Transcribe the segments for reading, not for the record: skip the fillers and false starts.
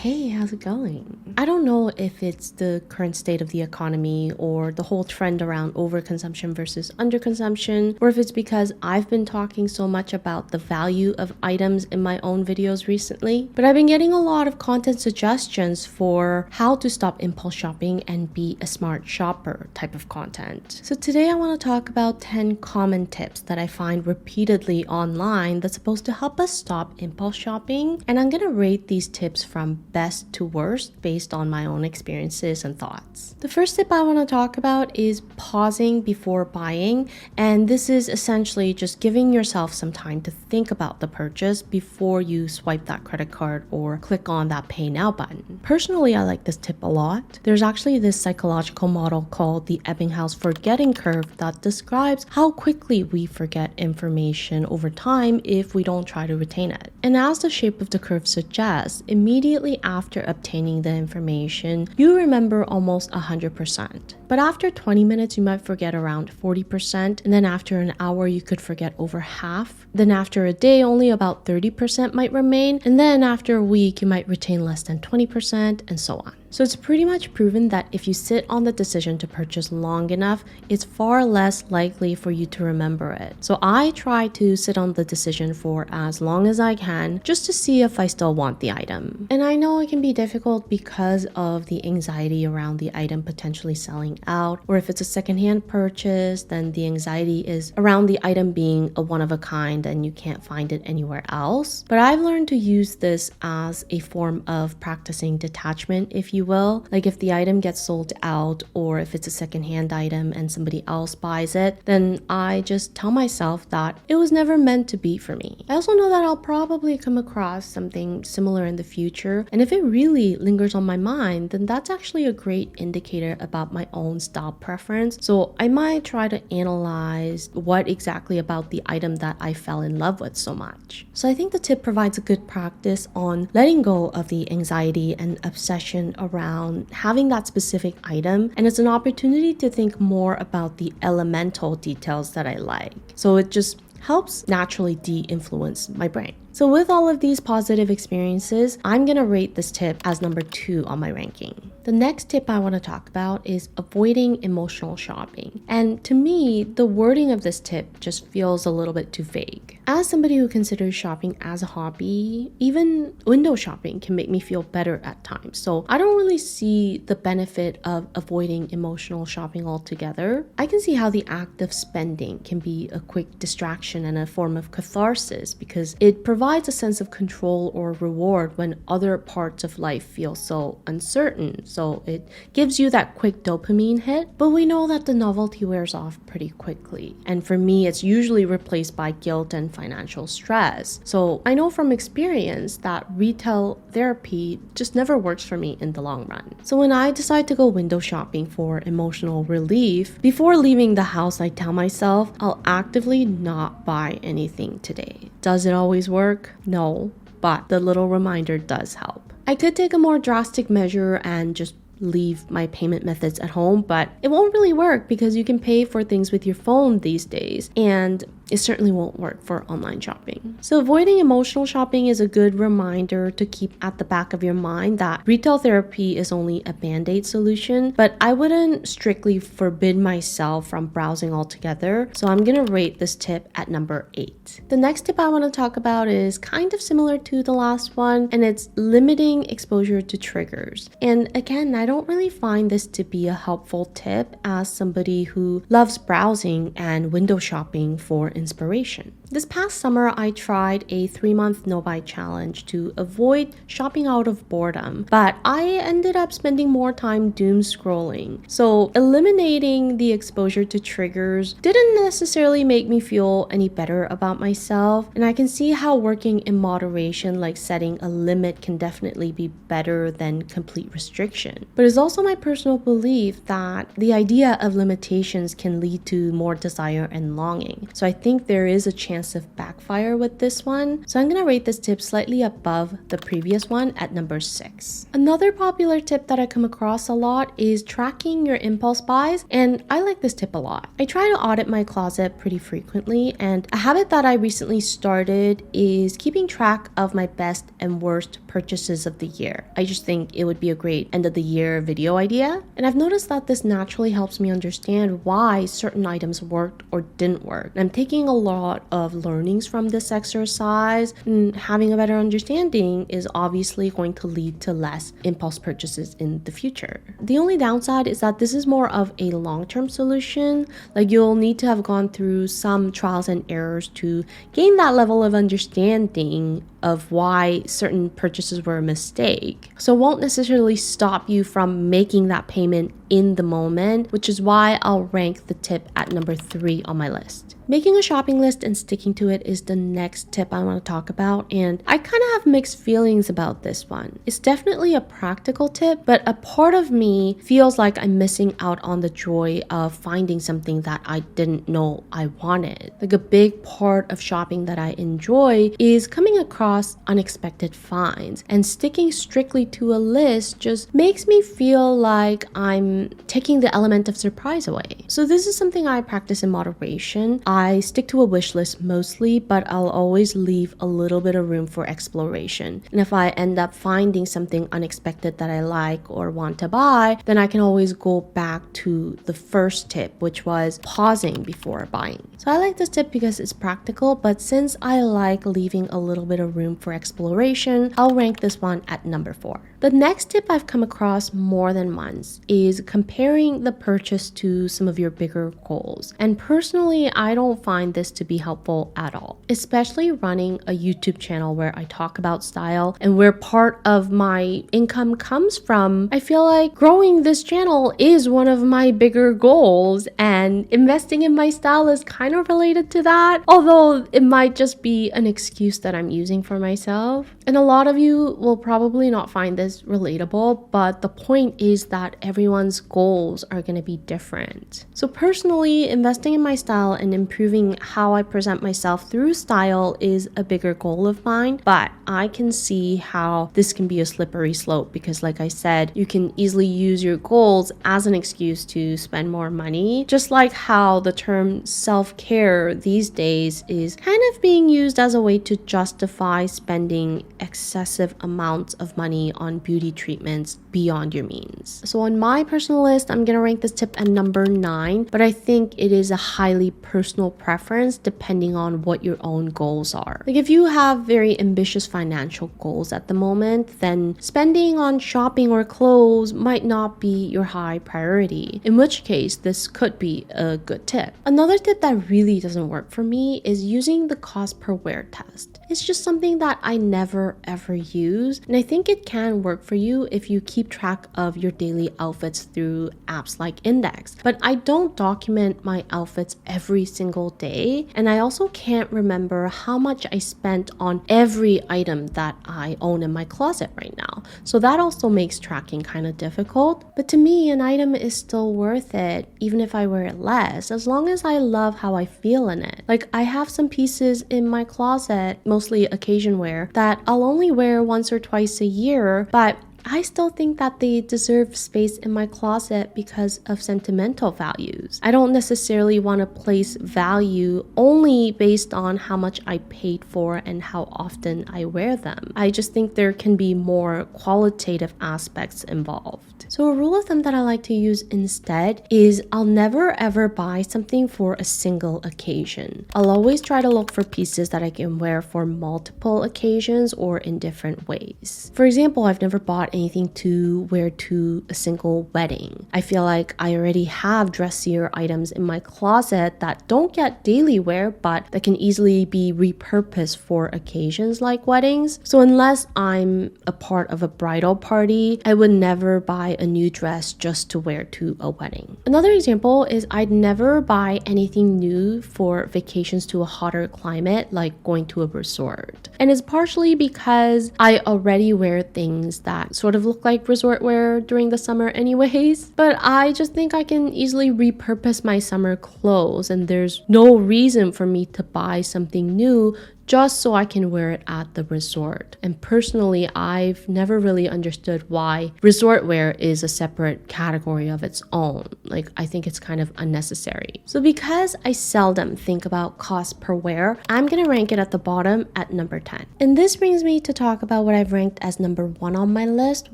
Hey, how's it going? I don't know if it's the current state of the economy or the whole trend around overconsumption versus underconsumption, or if it's because I've been talking so much about the value of items in my own videos recently, but I've been getting a lot of content suggestions for how to stop impulse shopping and be a smart shopper type of content. So today I want to talk about 10 common tips that I find repeatedly online that's supposed to help us stop impulse shopping, and I'm going to rate these tips from best to worst based on my own experiences and thoughts. The first tip I want to talk about is pausing before buying, and this is essentially just giving yourself some time to think about the purchase before you swipe that credit card or click on that pay now button. Personally, I like this tip a lot. There's actually this psychological model called the Ebbinghaus forgetting curve that describes how quickly we forget information over time if we don't try to retain it. And as the shape of the curve suggests, immediately after obtaining the information, you remember almost 100%. But after 20 minutes, you might forget around 40%, and then after an hour, you could forget over half. Then after a day, only about 30% might remain, and then after a week, you might retain less than 20%, and so on. So it's pretty much proven that if you sit on the decision to purchase long enough, it's far less likely for you to remember it. So I try to sit on the decision for as long as I can just to see if I still want the item. And I know it can be difficult because of the anxiety around the item potentially selling out, or if it's a secondhand purchase, then the anxiety is around the item being a one of a kind and you can't find it anywhere else. But I've learned to use this as a form of practicing detachment, if you will. Like if the item gets sold out, or if it's a secondhand item and somebody else buys it, then I just tell myself that it was never meant to be for me. I also know that I'll probably come across something similar in the future, and if it really lingers on my mind, then that's actually a great indicator about my own style preference. So I might try to analyze what exactly about the item that I fell in love with so much. So I think the tip provides a good practice on letting go of the anxiety and obsession around having that specific item, and it's an opportunity to think more about the elemental details that I like. So it just helps naturally de-influence my brain. So with all of these positive experiences, I'm gonna rate this tip as number 2 on my ranking. The next tip I want to talk about is avoiding emotional shopping. And to me, the wording of this tip just feels a little bit too vague. As somebody who considers shopping as a hobby, even window shopping can make me feel better at times. So I don't really see the benefit of avoiding emotional shopping altogether. I can see how the act of spending can be a quick distraction and a form of catharsis because it provides a sense of control or reward when other parts of life feel so uncertain. So it gives you that quick dopamine hit, but we know that the novelty wears off pretty quickly. And for me, it's usually replaced by guilt and financial stress. So I know from experience that retail therapy just never works for me in the long run. So when I decide to go window shopping for emotional relief, before leaving the house, I tell myself I'll actively not buy anything today. Does it always work? No, but the little reminder does help. I could take a more drastic measure and just leave my payment methods at home, but it won't really work because you can pay for things with your phone these days, and it certainly won't work for online shopping. So avoiding emotional shopping is a good reminder to keep at the back of your mind that retail therapy is only a band-aid solution, but I wouldn't strictly forbid myself from browsing altogether. So I'm gonna rate this tip at number 8. The next tip I want to talk about is kind of similar to the last one, and it's limiting exposure to triggers. And again, I don't really find this to be a helpful tip as somebody who loves browsing and window shopping for inspiration. This past summer, I tried a 3-month no-buy challenge to avoid shopping out of boredom, but I ended up spending more time doom scrolling. So eliminating the exposure to triggers didn't necessarily make me feel any better about myself, and I can see how working in moderation, like setting a limit, can definitely be better than complete restriction. But it's also my personal belief that the idea of limitations can lead to more desire and longing. So I think there is a chance massive backfire with this one. So I'm gonna rate this tip slightly above the previous one at number 6. Another popular tip that I come across a lot is tracking your impulse buys, and I like this tip a lot. I try to audit my closet pretty frequently, and a habit that I recently started is keeping track of my best and worst purchases of the year. I just think it would be a great end of the year video idea, and I've noticed that this naturally helps me understand why certain items worked or didn't work. I'm taking a lot of learnings from this exercise, and having a better understanding is obviously going to lead to less impulse purchases in the future. The only downside is that this is more of a long-term solution. Like, you'll need to have gone through some trials and errors to gain that level of understanding of why certain purchases were a mistake. So it won't necessarily stop you from making that payment in the moment, which is why I'll rank the tip at number 3 on my list. Making a shopping list and sticking to it is the next tip I want to talk about, and I kind of have mixed feelings about this one. It's definitely a practical tip, but a part of me feels like I'm missing out on the joy of finding something that I didn't know I wanted. Like, a big part of shopping that I enjoy is coming across unexpected finds, and sticking strictly to a list just makes me feel like I'm taking the element of surprise away. So this is something I practice in moderation. I stick to a wish list mostly, but I'll always leave a little bit of room for exploration. And if I end up finding something unexpected that I like or want to buy, then I can always go back to the first tip, which was pausing before buying. So I like this tip because it's practical, but since I like leaving a little bit of room for exploration, I'll rank this one at number 4. The next tip I've come across more than once is comparing the purchase to some of your bigger goals. And personally, I don't find this to be helpful at all, especially running a YouTube channel where I talk about style and where part of my income comes from. I feel like growing this channel is one of my bigger goals, and investing in my style is kind of related to that, although it might just be an excuse that I'm using for myself. And a lot of you will probably not find this relatable, but the point is that everyone's goals are going to be different. So personally, investing in my style and improving how I present myself through style is a bigger goal of mine, but I can see how this can be a slippery slope because, like I said, you can easily use your goals as an excuse to spend more money, just like how the term self-care these days is kind of being used as a way to justify spending excessive amounts of money on beauty treatments beyond your means. So on my personal list, I'm gonna rank this tip at number 9, but I think it is a highly personal preference depending on what your own goals are. Like, if you have very ambitious financial goals at the moment, then spending on shopping or clothes might not be your high priority, in which case this could be a good tip. Another tip that really doesn't work for me is using the cost per wear test. It's just something that I never ever use, and I think it can work for you if you keep track of your daily outfits through apps like Index. But I don't document my outfits every single day, and I also can't remember how much I spent on every item that I own in my closet right now. So that also makes tracking kind of difficult. But to me, an item is still worth it, even if I wear it less, as long as I love how I feel in it. Like, I have some pieces in my closet, mostly occasion wear, that I'll only wear once or twice a year, but I still think that they deserve space in my closet because of sentimental values. I don't necessarily want to place value only based on how much I paid for and how often I wear them. I just think there can be more qualitative aspects involved. So a rule of thumb that I like to use instead is I'll never ever buy something for a single occasion. I'll always try to look for pieces that I can wear for multiple occasions or in different ways. For example, I've never bought anything to wear to a single wedding. I feel like I already have dressier items in my closet that don't get daily wear, but that can easily be repurposed for occasions like weddings. So unless I'm a part of a bridal party, I would never buy a new dress just to wear to a wedding. Another example is I'd never buy anything new for vacations to a hotter climate, like going to a resort. And it's partially because I already wear things that sort of look like resort wear during the summer anyways. But I just think I can easily repurpose my summer clothes, and there's no reason for me to buy something new just so I can wear it at the resort. And personally, I've never really understood why resort wear is a separate category of its own. Like, I think it's kind of unnecessary. So because I seldom think about cost per wear, I'm gonna rank it at the bottom at number 10. And this brings me to talk about what I've ranked as number 1 on my list,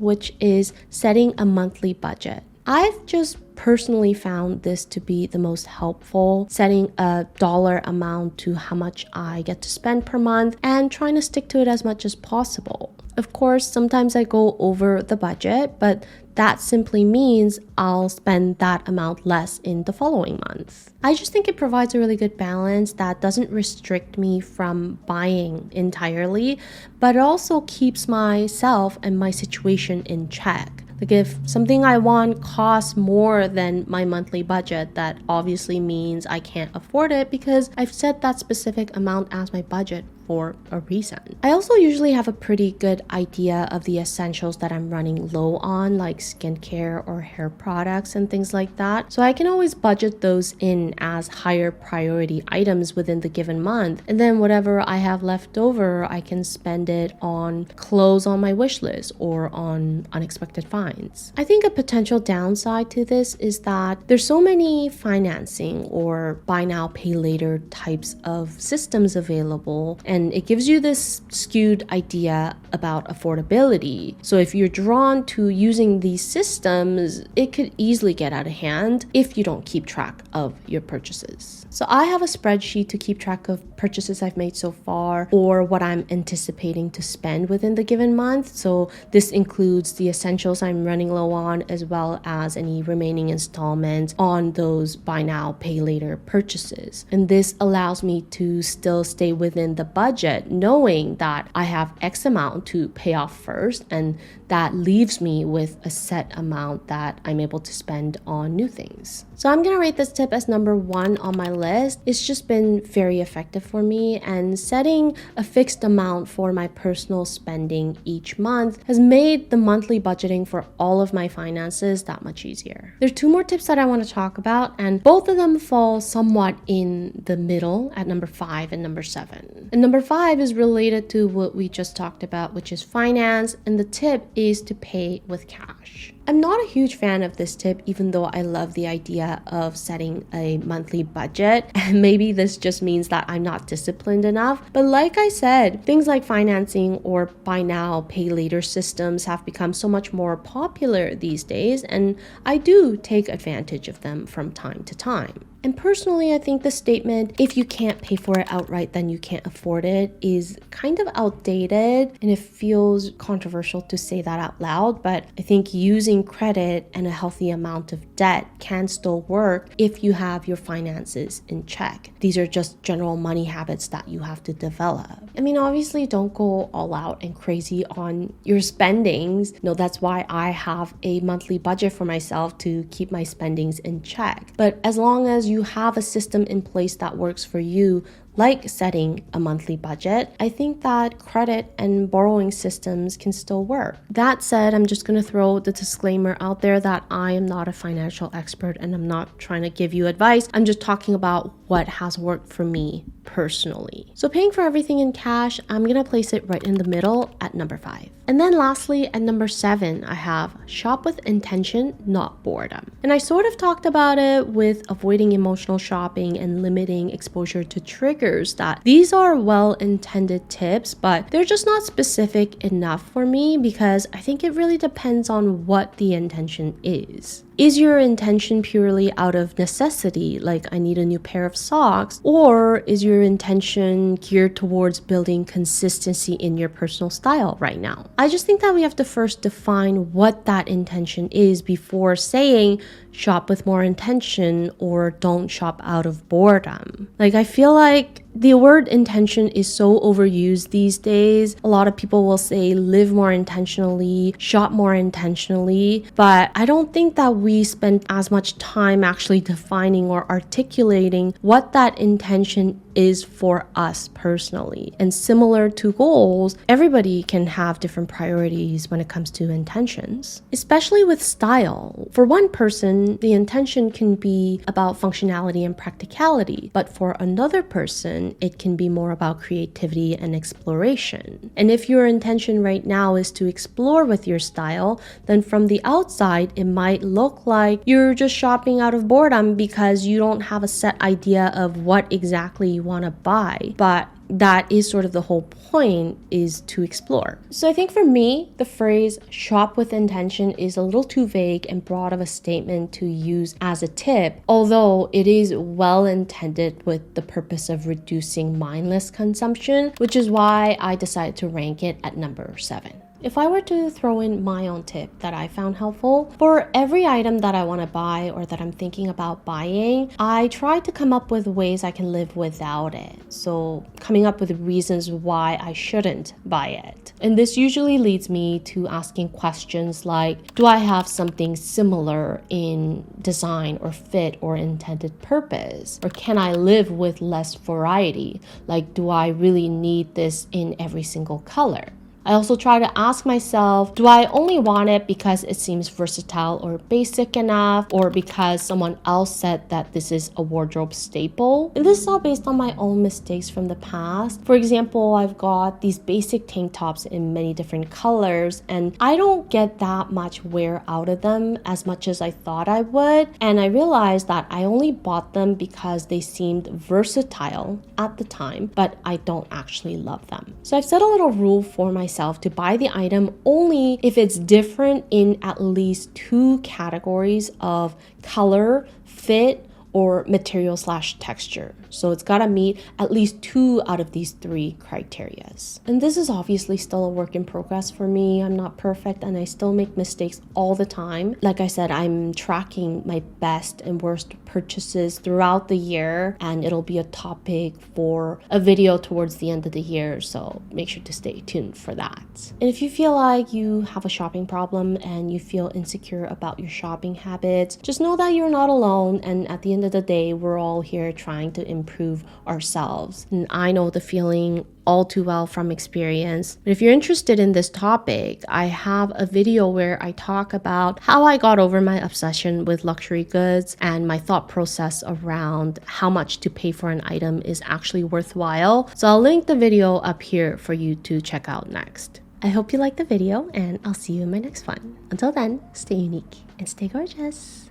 which is setting a monthly budget. I've just personally found this to be the most helpful, setting a dollar amount to how much I get to spend per month and trying to stick to it as much as possible. Of course, sometimes I go over the budget, but that simply means I'll spend that amount less in the following month. I just think it provides a really good balance that doesn't restrict me from buying entirely, but it also keeps myself and my situation in check. Like, if something I want costs more than my monthly budget, that obviously means I can't afford it because I've set that specific amount as my budget for a reason. I also usually have a pretty good idea of the essentials that I'm running low on, like skincare or hair products and things like that. So I can always budget those in as higher priority items within the given month. And then whatever I have left over, I can spend it on clothes on my wish list or on unexpected finds. I think a potential downside to this is that there's so many financing or buy now, pay later types of systems available, and it gives you this skewed idea about affordability. So if you're drawn to using these systems, it could easily get out of hand if you don't keep track of your purchases. So I have a spreadsheet to keep track of purchases I've made so far or what I'm anticipating to spend within the given month. So this includes the essentials I'm running low on, as well as any remaining installments on those buy now, pay later purchases. And this allows me to still stay within the budget, knowing that I have X amount to pay off first, and that leaves me with a set amount that I'm able to spend on new things. So I'm gonna rate this tip as number 1 on my list. It's just been very effective for me, and setting a fixed amount for my personal spending each month has made the monthly budgeting for all of my finances that much easier. There's 2 more tips that I want to talk about, and both of them fall somewhat in the middle at number 5 and number 7. And number 5 is related to what we just talked about, which is finance, and the tip is to pay with cash. I'm not a huge fan of this tip, even though I love the idea of setting a monthly budget. And maybe this just means that I'm not disciplined enough. But like I said, things like financing or buy now, pay later systems have become so much more popular these days, and I do take advantage of them from time to time. And personally, I think the statement, if you can't pay for it outright, then you can't afford it, is kind of outdated, and it feels controversial to say that out loud. But I think using credit and a healthy amount of debt can still work if you have your finances in check. These are just general money habits that you have to develop. I mean, obviously, don't go all out and crazy on your spendings. No, that's why I have a monthly budget for myself to keep my spendings in check. But as long as you have a system in place that works for you, like setting a monthly budget, I think that credit and borrowing systems can still work. That said, I'm just going to throw the disclaimer out there that I am not a financial expert and I'm not trying to give you advice. I'm just talking about what has worked for me personally. So paying for everything in cash, I'm going to place it right in the middle at number 5. And then lastly, at number 7, I have shop with intention, not boredom. And I sort of talked about it with avoiding emotional shopping and limiting exposure to triggers, that these are well-intended tips, but they're just not specific enough for me because I think it really depends on what the intention is. Is your intention purely out of necessity, like I need a new pair of socks, or is your intention geared towards building consistency in your personal style right now? I just think that we have to first define what that intention is before saying shop with more intention or don't shop out of boredom. Like, I feel like The word intention is so overused these days. A lot of people will say live more intentionally, shop more intentionally, but I don't think that we spend as much time actually defining or articulating what that intention is for us personally. And similar to goals, everybody can have different priorities when it comes to intentions, especially with style. For one person, the intention can be about functionality and practicality, but for another person, it can be more about creativity and exploration. And if your intention right now is to explore with your style, then from the outside, it might look like you're just shopping out of boredom because you don't have a set idea of what exactly you want to buy. But that is sort of the whole point, is to explore. So I think for me, the phrase shop with intention is a little too vague and broad of a statement to use as a tip, although it is well intended with the purpose of reducing mindless consumption, which is why I decided to rank it at number 7. If I were to throw in my own tip that I found helpful, for every item that I want to buy or that I'm thinking about buying, I try to come up with ways I can live without it. So coming up with reasons why I shouldn't buy it. And this usually leads me to asking questions like, do I have something similar in design or fit or intended purpose? Or can I live with less variety? Like, do I really need this in every single color? I also try to ask myself, do I only want it because it seems versatile or basic enough, or because someone else said that this is a wardrobe staple? And this is all based on my own mistakes from the past. For example, I've got these basic tank tops in many different colors, and I don't get that much wear out of them as much as I thought I would. And I realized that I only bought them because they seemed versatile at the time, but I don't actually love them. So I've set a little rule for myself to buy the item only if it's different in at least 2 categories of color, fit, or material/texture. So it's gotta meet at least 2 out of these 3 criterias. And this is obviously still a work in progress for me. I'm not perfect and I still make mistakes all the time. Like I said, I'm tracking my best and worst purchases throughout the year, and it'll be a topic for a video towards the end of the year, so make sure to stay tuned for that. And if you feel like you have a shopping problem and you feel insecure about your shopping habits, just know that you're not alone, and at the end of the day, we're all here trying to improve ourselves. And I know the feeling all too well from experience. But if you're interested in this topic, I have a video where I talk about how I got over my obsession with luxury goods and my thought process around how much to pay for an item is actually worthwhile. So I'll link the video up here for you to check out next. I hope you liked the video, and I'll see you in my next one. Until then, stay unique and stay gorgeous.